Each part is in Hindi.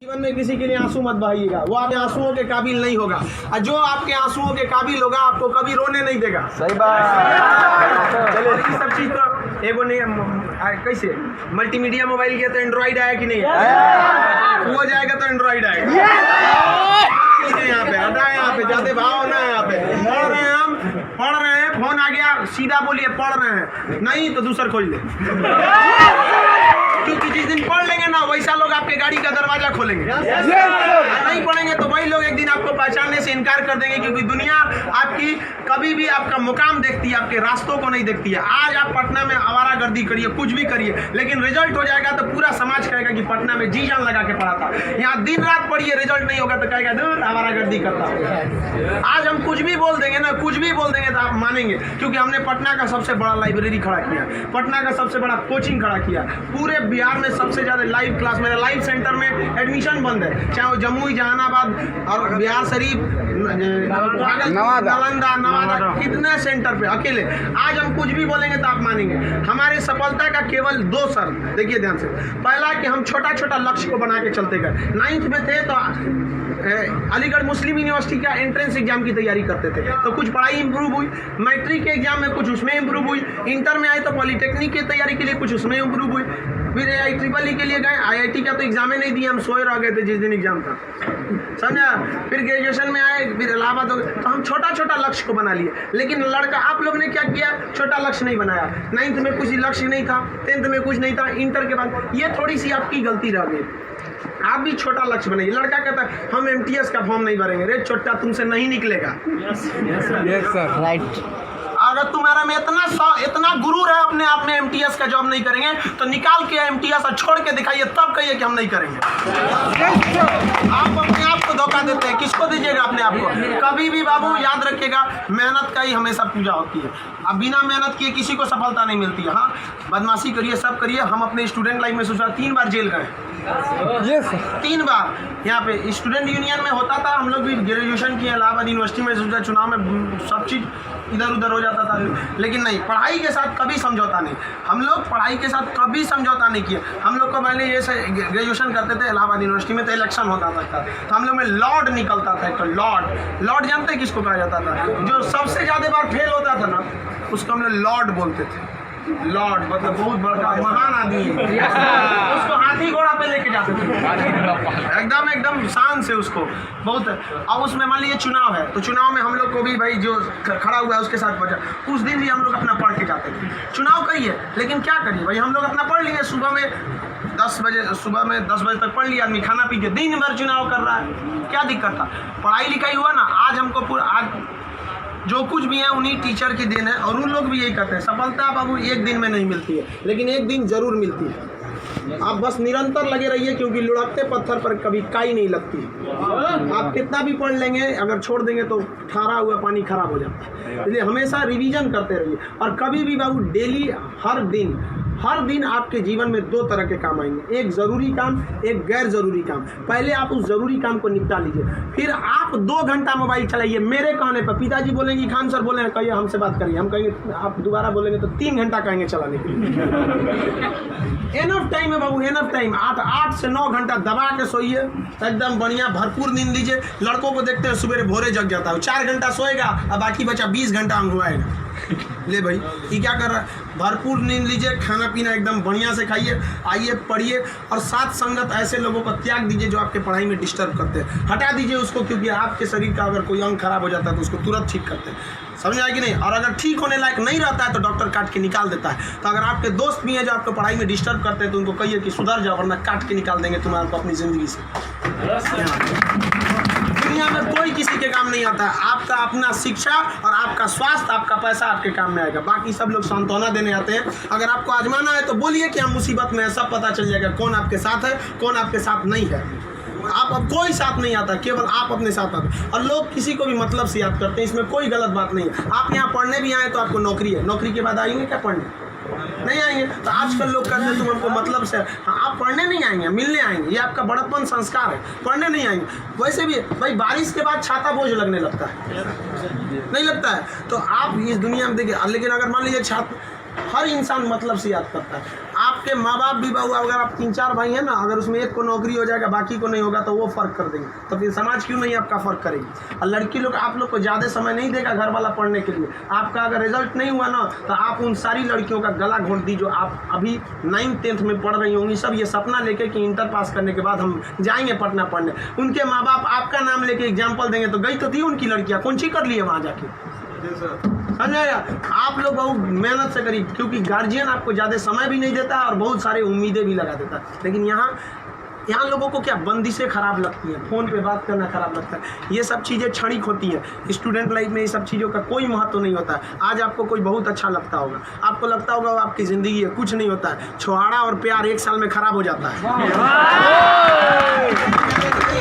जीवन में किसी के लिए आंसू मत बहाइएगा, वो आपके आंसुओं के काबिल नहीं होगा, और जो आपके आंसुओं के काबिल होगा आपको कभी रोने नहीं देगा। सही बात। चलिए ये सब चीज तो एगो नहीं, कैसे मल्टीमीडिया मोबाइल किया तो एंड्रॉइड आया कि नहीं है, वो जाएगा तो एंड्रॉइड आएगा। यहाँ पे हटा, यहाँ पे जाते भाव ना, यहाँ पे पढ़ रहे हैं, हम पढ़ रहे हैं, फोन आ गया सीधा बोलिए पढ़ रहे हैं, नहीं तो दूसरा खोल ले, क्योंकि जिस दिन पढ़ लेंगे ना वैसा लोग आपके गाड़ी का दरवाजा खोलेंगे। नहीं पढ़ेंगे तो वही लोग एक दिन आपको पहचानने से इनकार कर देंगे, क्योंकि दुनिया आपकी कभी भी आपका मुकाम देखती है, आपके रास्तों को नहीं देखती है। आज आप पटना में आवारागर्दी करिए, कुछ भी करिए, लेकिन रिजल्ट हो जाएगा तो पूरा समाज कहेगा कि पटना में जी जान लगा के पढ़ा था। यहाँ दिन रात पढ़िए, रिजल्ट नहीं होगा तो कहेगा दूर आवारागर्दी करता है। आज हम कुछ भी बोल देंगे ना, कुछ भी बोल देंगे तो आप मानेंगे, क्योंकि हमने पटना का सबसे बड़ा लाइब्रेरी खड़ा किया, पटना का सबसे बड़ा कोचिंग खड़ा किया, पूरे बिहार में सबसे ज्यादा लाइव क्लास, मेरा लाइव सेंटर में एडमिशन बंद है, चाहे वो जमुई, जहानाबाद और बिहार शरीफ, नालंदा, नवादा, कितने सेंटर पे अकेले। आज हम कुछ भी बोलेंगे तो आप मानेंगे। हमारी सफलता का केवल 2 शर्त, देखिए ध्यान से। पहला कि हम छोटा छोटा लक्ष्य को बना के चलते गए। 9th में थे तो अलीगढ़ मुस्लिम यूनिवर्सिटी का एंट्रेंस एग्जाम की तैयारी करते थे, तो कुछ पढ़ाई इंप्रूव हुई, मैट्रिक के एग्जाम में कुछ उसमें इंप्रूव हुई, इंटर में आए तो पॉलिटेक्निक की तैयारी के लिए कुछ उसमें इंप्रूव हुई, फिर IEEE के लिए गए, IIT का तो एग्जाम ही नहीं दिया, हम सोए रह गए थे जिस दिन एग्जाम था, समझा। फिर ग्रेजुएशन में आए, फिर इलाहाबाद हो गए, तो हम छोटा छोटा लक्ष्य को बना लिए। लेकिन लड़का, आप लोग ने क्या किया, छोटा लक्ष्य नहीं बनाया। 9th में कुछ लक्ष्य नहीं था, 10th में कुछ नहीं था, इंटर के बाद ये थोड़ी सी आपकी गलती रह गई। आप भी छोटा लक्ष्य बनाइए। लड़का कहता है हम MTS का फॉर्म नहीं भरेंगे, रे छोटा तुमसे नहीं निकलेगा। Yes sir, right. अगर तुम्हारा में इतना गुरूर है अपने आप में, MTS का जॉब नहीं करेंगे तो निकाल के MTS और छोड़ के दिखाइए, तब कहिए कि हम नहीं करेंगे। आप अपने आप को धोखा देते हैं, किसको दीजिएगा अपने आप को। कभी भी बाबू याद रखिएगा, मेहनत का ही हमेशा पूजा होती है। अब बिना मेहनत किए किसी को सफलता नहीं मिलती है। हाँ, बदमाशी करिए, सब करिए। हम अपने स्टूडेंट लाइफ में सोचा 3 बार जेल गए, 3 बार। यहाँ पे स्टूडेंट यूनियन में होता था, हम लोग भी ग्रेजुएशन किए इलाहाबाद यूनिवर्सिटी में, सोचा चुनाव में सब चीज़ इधर उधर हो जाता था, लेकिन नहीं, पढ़ाई के साथ कभी समझौता नहीं। हम लोग पढ़ाई के साथ कभी समझौता नहीं किए। हम लोग को पहले ये ग्रेजुएशन करते थे इलाहाबाद यूनिवर्सिटी में, तो इलेक्शन होता था तो हम लोग में लॉर्ड निकलता था। तो लॉर्ड जानते हैं किसको कहा जाता था? जो सबसे ज़्यादा बार फेल होता था ना, उसको हम लोग लॉर्ड बोलते थे। लॉर्ड मतलब बहुत बड़ा महान आदमी है, उसको हाथी घोड़ा पे लेके जाते थे, एकदम शान से उसको बहुत। अब उसमें मान लीजिए चुनाव है, तो चुनाव में हम लोग को भी भाई जो खड़ा हुआ है उसके साथ बचा, उस दिन भी हम लोग अपना पढ़ के जाते थे। चुनाव करिए, लेकिन क्या करिए भाई, हम लोग अपना पढ़ लिए। सुबह में 10 बजे तक पढ़ लिया आदमी, खाना पी के दिन भर चुनाव कर रहा है, क्या दिक्कत था? पढ़ाई लिखाई हुआ ना। आज हमको आज जो कुछ भी है उन्हीं टीचर की देन है, और उन लोग भी यही कहते हैं सफलता बाबू एक दिन में नहीं मिलती है, लेकिन एक दिन जरूर मिलती है। आप बस निरंतर लगे रहिए, क्योंकि लुढ़कते पत्थर पर कभी काई नहीं लगती। आप कितना भी पढ़ लेंगे, अगर छोड़ देंगे तो ठहरा हुआ पानी खराब हो जाता है। इसलिए हमेशा रिवीजन करते रहिए, और कभी भी बाबू डेली, हर दिन आपके जीवन में 2 तरह के काम आएंगे, एक ज़रूरी काम, एक गैर ज़रूरी काम। पहले आप उस ज़रूरी काम को निपटा लीजिए, फिर आप 2 घंटा मोबाइल चलाइए। मेरे कहने पर पिताजी बोलेंगे खान सर बोले कहिए हमसे बात करिए, हम कहेंगे, आप दोबारा बोलेंगे तो 3 घंटा कहेंगे चलाने के लिए। एनफ टाइम है बाबू, एनफ टाइम। 8 से 9 घंटा दबा के सोइए, एकदम बढ़िया भरपूर नींद लीजिए। लड़कों को देखते हैं सुबह भोरे जग जाता है, 4 घंटा सोएगा और बाकी बचा 20 घंटा अंगुआएगा। ले भाई ये क्या कर रहा है? भरपूर नींद लीजिए, खाना पीना एकदम बढ़िया से खाइए, आइए पढ़िए, और साथ संगत ऐसे लोगों को त्याग दीजिए जो आपके पढ़ाई में डिस्टर्ब करते हैं, हटा दीजिए उसको, क्योंकि आपके शरीर का अगर कोई अंग खराब हो जाता है तो उसको तुरंत ठीक करते हैं, समझ आए कि नहीं? और अगर ठीक होने लायक नहीं रहता है तो डॉक्टर काट के निकाल देता है। तो अगर आपके दोस्त भी हैं जो आपको पढ़ाई में डिस्टर्ब करते हैं तो उनको कहिए कि सुधर जाओ, वरना काट के निकाल देंगे तुम्हारे को अपनी ज़िंदगी से। दुनिया में कोई किसी के काम नहीं आता है, आपका अपना शिक्षा और आपका स्वास्थ्य, आपका पैसा आपके काम में आएगा। बाकी सब लोग सांत्वना देने आते हैं। अगर आपको आजमाना है तो बोलिए कि हम मुसीबत में है, सब पता चल जाएगा कौन आपके साथ है, कौन आपके साथ नहीं है। आप अब कोई साथ नहीं आता, केवल आप अपने साथ आते। और लोग किसी को भी मतलब से याद करते हैं, इसमें कोई गलत बात नहीं है। आप यहाँ पढ़ने भी आए तो आपको नौकरी है, नौकरी के बाद आएंगे क्या पढ़ने? नहीं आएंगे। तो आजकल लोग कहते हैं तुम हमको मतलब से, हाँ आप पढ़ने नहीं आएंगे, मिलने आएंगे, ये आपका बड़प्पन संस्कार है, पढ़ने नहीं आएंगे। वैसे भी भाई बारिश के बाद छाता बोझ लगने लगता है, नहीं लगता है? तो आप इस दुनिया में देखिए, लेकिन अगर मान लीजिए छात्र, हर इंसान मतलब से याद करता है। आप आपके माँ बाप भी बहु, अगर आप 3-4 भाई हैं ना, अगर उसमें एक को नौकरी हो जाएगा बाकी को नहीं होगा तो वो फ़र्क कर देंगे, तो फिर समाज क्यों नहीं आपका फ़र्क करेगी। और लड़की लोग आप लोग को ज़्यादा समय नहीं देगा घर वाला पढ़ने के लिए। आपका अगर रिजल्ट नहीं हुआ ना तो आप उन सारी लड़कियों का गला घोंट दी जो आप अभी 9th-10th में पढ़ रही होंगी, सब ये सपना लेके कि इंटर पास करने के बाद हम जाएंगे पटना पढ़ने। उनके माँ बाप आपका नाम लेके एग्जाम्पल देंगे तो गई तो थी उनकी लड़कियाँ, कौन सी कर लिए वहाँ जाके। समझ आया। आप लोग बहुत मेहनत से करिए, क्योंकि गार्जियन आपको ज़्यादा समय भी नहीं देता है और बहुत सारे उम्मीदें भी लगा देता है। लेकिन यहाँ लोगों को क्या बंदिशें खराब लगती हैं, फ़ोन पे बात करना खराब लगता है। ये सब चीज़ें क्षणिक होती हैं। स्टूडेंट लाइफ में ये सब चीज़ों का कोई महत्व नहीं होता है। आज आपको कोई बहुत अच्छा लगता होगा, आपको लगता होगा वो आपकी ज़िंदगी है, कुछ नहीं होता है। छुहाड़ा और प्यार 1 साल में ख़राब हो जाता है।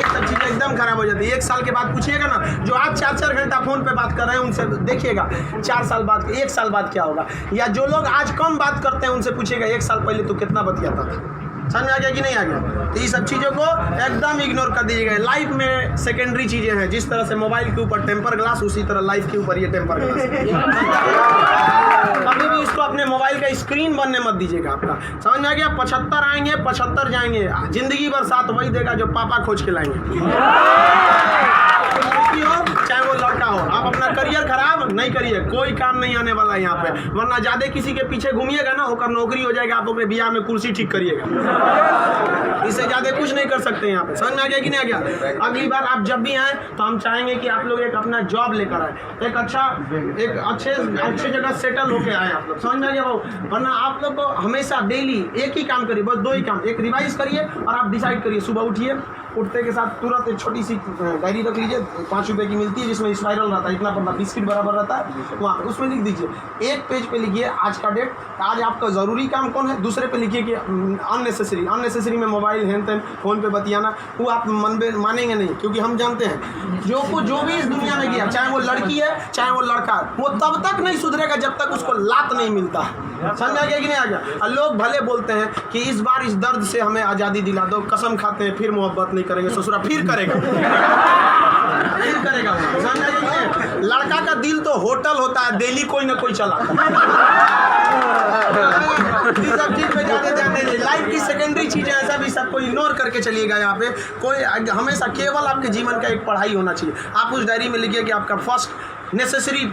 सब चीज़ें एकदम खराब हो जाती है। 1 साल के बाद पूछिएगा ना, जो आज 4-4 घंटा फ़ोन पे बात कर रहे हैं उनसे देखिएगा 4 साल बाद 1 साल बाद क्या होगा। या जो लोग आज कम बात करते हैं उनसे पूछिएगा 1 साल पहले तो कितना बतियाता था। समझ में आ गया कि नहीं आ गया। तो ये सब चीज़ों को एकदम इग्नोर कर दीजिएगा। लाइफ में सेकेंडरी चीज़ें हैं, जिस तरह से मोबाइल के ऊपर टेम्पर ग्लास, उसी तरह लाइफ के ऊपर ये टेम्पर ग्लास। कभी भी इसको अपने मोबाइल का स्क्रीन बनने मत दीजिएगा आपका। समझ में आ गया। 75 आएंगे 75 जाएंगे, जिंदगी भर साथ वही देगा जो पापा खोज के लाएंगे। चाहे वो लड़का हो, आप अपना करियर खराब नहीं करिए, कोई काम नहीं आने वाला है यहाँ पे। वरना ज्यादा किसी के पीछे घूमिएगा ना, होकर नौकरी हो जाएगा, आप अपने बियाह में कुर्सी ठीक करिएगा। इससे ज्यादा कुछ नहीं कर सकते यहाँ पे। समझ में आ गया कि नहीं आ गया। अगली बार आप जब भी आए तो हम चाहेंगे कि आप लोग एक अपना जॉब लेकर आए, एक अच्छे जगह सेटल होके आए आप लोग। समझ में आ गया भाव। वरना आप लोग को हमेशा डेली एक ही काम करिए, बस 2 ही काम। एक रिवाइज करिए और आप डिसाइड करिए, सुबह उठिए, उठते के साथ तुरंत एक छोटी सी डायरी रख लीजिए, 5 रुपए की मिलती है, जिसमें स्पाइरल रहता है, इतना बड़ा बिस्किट बराबर रहता है, वहाँ पे उसमें लिख दीजिए। एक पेज पे लिखिए आज का डेट, आज आपका ज़रूरी काम कौन है। दूसरे पे लिखिए कि अननेसेसरी में मोबाइल हैन तैन फ़ोन पे बतियाना, वो आप मानेंगे नहीं, क्योंकि हम जानते हैं जो भी इस दुनिया में गया, चाहे वो लड़की है चाहे वो लड़का है, वो तब तक नहीं सुधरेगा जब तक उसको लात नहीं मिलता है। समझ आ गया कि नहीं आ गया। लोग भले बोलते हैं कि इस बार इस दर्द से हमें आज़ादी दिला दो, कसम खाते हैं फिर मोहब्बत नहीं करेंगे, ससुरा फिर करेगा। समझ आ गया कि नहीं। लड़का का दिल तो होटल होता है, दिल्ली कोई ना कोई चलाता सब चीज पे ज़्यादा ध्यान नहीं। लाइफ की सेकेंडरी चीज़ें ऐसा भी सबको इग्नोर करके चलिएगा। यहाँ पे कोई हमेशा केवल आपके जीवन का एक पढ़ाई होना चाहिए। आप उस डायरी में लिखिए कि आपका फर्स्ट नेसेसरी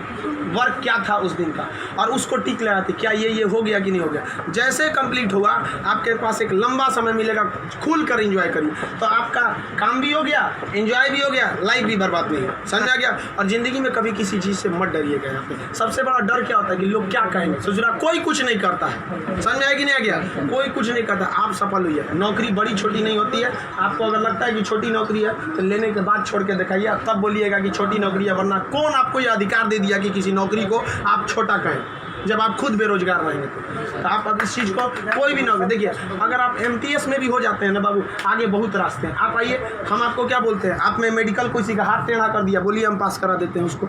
वर्क क्या था उस दिन का, और उसको टिक लगाते क्या ये हो गया कि नहीं हो गया। जैसे कंप्लीट हुआ आपके पास एक लंबा समय मिलेगा, खुल कर एंजॉय करिए, तो आपका काम भी हो गया, एंजॉय भी हो गया, लाइफ भी बर्बाद नहीं है। समझ आ गया। और ज़िंदगी में कभी किसी चीज़ से मत डरिएगा। यहाँ पे सबसे बड़ा डर क्या होता है कि लोग क्या कहेंगे। ससुरा कोई कुछ नहीं करता है। समझ आया कि नहीं आ गया। कोई कुछ नहीं करता, आप सफल हुई है। नौकरी बड़ी छोटी नहीं होती है। आपको अगर लगता है कि छोटी नौकरी है तो लेने के बाद छोड़ के दिखाइए, तब बोलिएगा कि छोटी नौकरी है। वरना कौन आपको अधिकार दे दिया कि किसी नौकरी को आप छोटा कहें, जब आप खुद बेरोजगार रहेंगे तो आप अब इस चीज़ को कोई भी नौकरी देखिए। अगर आप MTS में भी हो जाते हैं ना बाबू, आगे बहुत रास्ते हैं। आप आइए, हम आपको क्या बोलते हैं, आप में मेडिकल किसी का हाथ टेढ़ा कर दिया, बोलिए हम पास करा देते हैं उसको।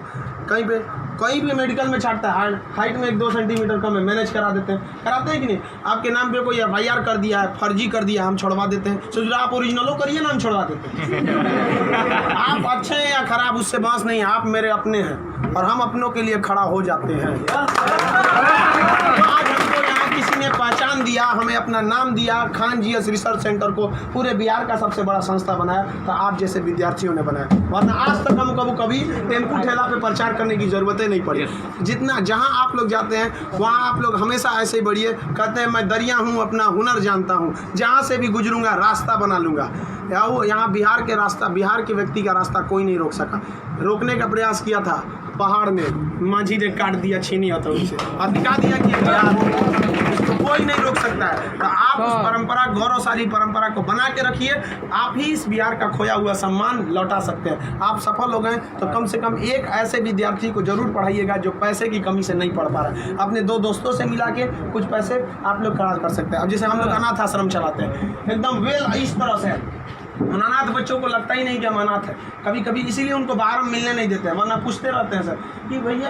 कहीं भी मेडिकल में छाटता है, हाइट में 1-2 सेंटीमीटर कम है, मैनेज करा देते हैं। कराते हैं कि नहीं। आपके नाम पे कोई FIR कर दिया है, फर्जी कर दिया, हम छोड़वा देते हैं। सोच आप ओरिजिनलो करिए ना, हम छोड़वा देते हैं। आप अच्छे हैं या खराब उससे बात नहीं है, आप मेरे अपने हैं और हम अपनों के लिए खड़ा हो जाते हैं। आज हमको यहाँ किसी ने पहचान दिया, हमें अपना नाम दिया, खान GS रिसर्च सेंटर को पूरे बिहार का सबसे बड़ा संस्था बनाया, तो आप जैसे विद्यार्थियों ने बनाया। वरना आज तक हम कभी टेम्पू ठेला पे प्रचार करने की ज़रूरत नहीं पड़ी। जितना जहाँ आप लोग जाते हैं वहाँ आप लोग हमेशा ऐसे ही बढ़िए। कहते हैं मैं दरिया हूँ, अपना हुनर जानता हूँ, जहाँ से भी गुजरूंगा रास्ता बना लूँगा। यहाँ बिहार के व्यक्ति का रास्ता कोई नहीं रोक सका। रोकने का प्रयास किया था पहाड़ में, माझी ने काट दिया छीनी हथौड़ी से और दिखा दिया कि इसको कोई नहीं रोक सकता है। तो आप उस परंपरा, गौरवशाली परंपरा को बना के रखिए। आप ही इस बिहार का खोया हुआ सम्मान लौटा सकते हैं। आप सफल हो गए तो कम से कम एक ऐसे विद्यार्थी को जरूर पढ़ाइएगा जो पैसे की कमी से नहीं पढ़ पा रहा है। अपने 2 दोस्तों से मिला के कुछ पैसे आप लोग खर्च कर सकते हैं। अब जैसे हम लोग अनाथ आश्रम चलाते हैं, एकदम इस तरह से अनाथ बच्चों को लगता ही नहीं कि हम अनाथ है। कभी कभी इसीलिए उनको बाहर हम मिलने नहीं देते हैं, वरना पूछते रहते हैं सर कि भैया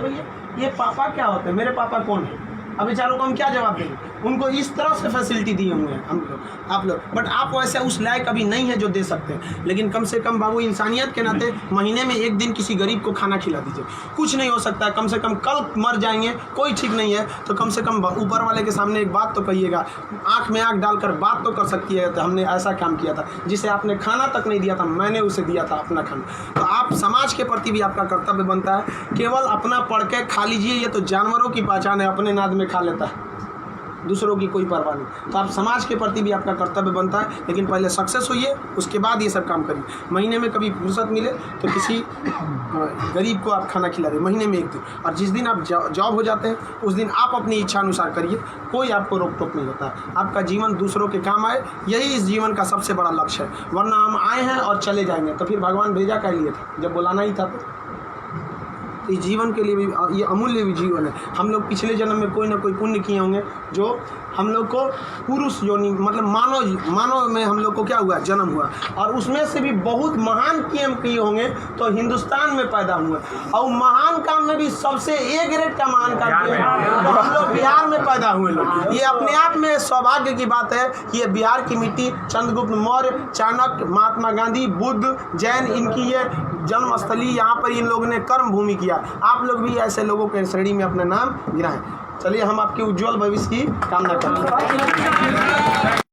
ये पापा क्या होते हैं, मेरे पापा कौन है। अब बेचारों को हम क्या जवाब देंगे। उनको इस तरह से फैसिलिटी दी होंगे हम लोग आप लोग, बट आप वैसे उस लायक अभी नहीं है जो दे सकते हैं। लेकिन कम से कम बाबू इंसानियत के नाते महीने में एक दिन किसी गरीब को खाना खिला दीजिए। कुछ नहीं हो सकता है, कम से कम कल मर जाएंगे, कोई ठीक नहीं है, तो कम से कम ऊपर वाले के सामने एक बात तो कहिएगा, आँख में आँख डालकर बात तो कर सकती है, तो हमने ऐसा काम किया था, जिसे आपने खाना तक नहीं दिया था, मैंने उसे दिया था अपना खाना। तो आप समाज के प्रति भी आपका कर्तव्य बनता है। केवल अपना पढ़ के खा लीजिए, ये तो जानवरों की पहचान है, अपने नाद में खा लेता है, दूसरों की कोई परवाह नहीं। तो आप समाज के प्रति भी आपका कर्तव्य बनता है, लेकिन पहले सक्सेस होइए, उसके बाद ये सब काम करिए। महीने में कभी फुर्सत मिले तो किसी गरीब को आप खाना खिला दें, महीने में एक दिन। और जिस दिन आप जॉब हो जाते हैं उस दिन आप अपनी इच्छा अनुसार करिए, कोई आपको रोक टोक नहीं होता है। आपका जीवन दूसरों के काम आए, यही इस जीवन का सबसे बड़ा लक्ष्य है। वरना हम आए हैं और चले जाएंगे, तो फिर भगवान भेजा क्या लिए था, जब बुलाना ही था। तो इस जीवन के लिए भी ये अमूल्य भी जीवन है। हम लोग पिछले जन्म में कोई ना कोई पुण्य किए होंगे, जो हम लोग को पुरुष योनि मतलब मानव में हम लोग को क्या हुआ, जन्म हुआ, और उसमें से भी बहुत महान काम किए होंगे तो हिंदुस्तान में पैदा हुए। और महान काम में भी सबसे ए ग्रेड का महान काम किए तो हम लोग बिहार में पैदा हुए लोग। ये अपने आप में सौभाग्य की बात है। ये बिहार की मिट्टी, चंद्रगुप्त मौर्य, चाणक्य, महात्मा गांधी, बुद्ध, जैन, इनकी ये जन्मस्थली, यहाँ पर इन लोगों ने कर्म भूमि किया। आप लोग भी ऐसे लोगों के श्रेणी में अपना नाम गिराएं। चलिए हम आपके उज्जवल भविष्य की कामना करते हैं।